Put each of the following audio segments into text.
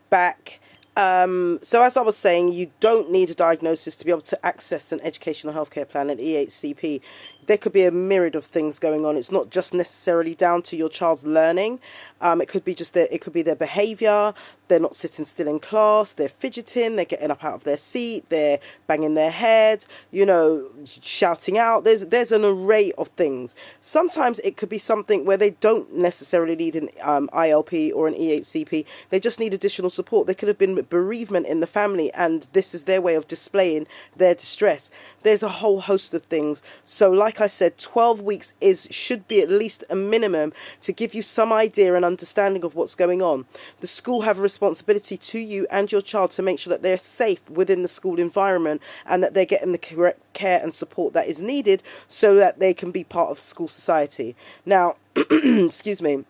back. So as I was saying, you don't need a diagnosis to be able to access an educational healthcare plan, an EHCP. There could be a myriad of things going on. It's not just necessarily down to your child's learning. It could be just it could be their behaviour. They're not sitting still in class. They're fidgeting. They're getting up out of their seat. They're banging their head. Shouting out. There's an array of things. Sometimes it could be something where they don't necessarily need an ILP or an EHCP. They just need additional support. There could have been bereavement in the family, and this is their way of displaying their distress. There's a whole host of things. So like I said, 12 weeks should be at least a minimum to give you some idea and understanding of what's going on. The school have a responsibility to you and your child to make sure that they're safe within the school environment and that they're getting the correct care and support that is needed so that they can be part of school society. Now, excuse me.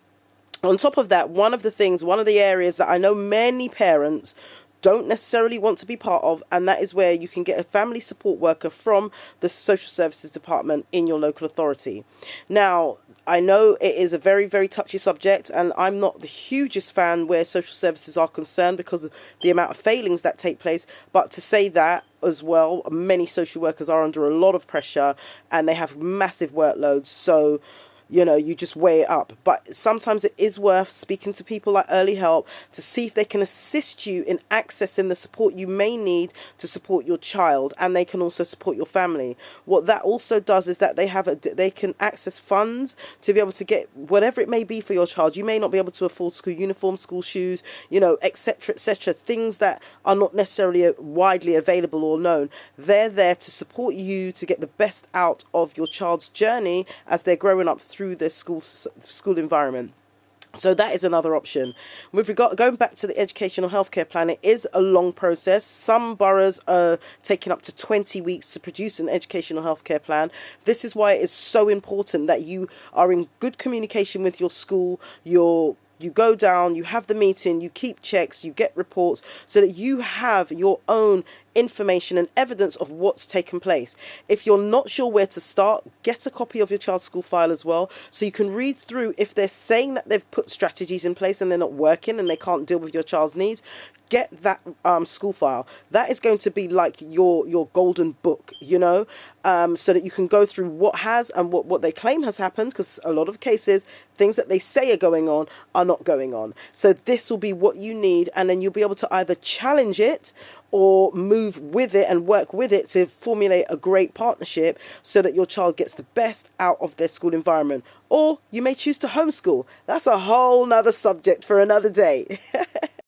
On top of that, one of the areas that I know many parents don't necessarily want to be part of, and that is where you can get a family support worker from the social services department in your local authority. Now, I know it is a very, very touchy subject, and I'm not the hugest fan where social services are concerned because of the amount of failings that take place, but to say that as well, many social workers are under a lot of pressure and they have massive workloads, so you just weigh it up. But sometimes it is worth speaking to people like Early Help to see if they can assist you in accessing the support you may need to support your child, and they can also support your family. What that also does is that they can access funds to be able to get whatever it may be for your child. You may not be able to afford school uniform, school shoes, etc., etc., things that are not necessarily widely available or known. They're there to support you to get the best out of your child's journey as they're growing up through their school environment. So that is another option. With regard going back to the educational healthcare plan, it is a long process. Some boroughs are taking up to 20 weeks to produce an educational healthcare plan. This is why it is so important that you are in good communication with your school, you go down, you have the meeting, you keep checks, you get reports so that you have your own information and evidence of what's taken place. If you're not sure where to start, get a copy of your child's school file as well so you can read through. If they're saying that they've put strategies in place and they're not working and they can't deal with your child's needs, get that school file. That is going to be like your golden book, so that you can go through what has and what they claim has happened, because a lot of cases, things that they say are going on are not going on. So this will be what you need, and then you'll be able to either challenge it or move with it and work with it to formulate a great partnership so that your child gets the best out of their school environment. Or you may choose to homeschool. That's a whole nother subject for another day.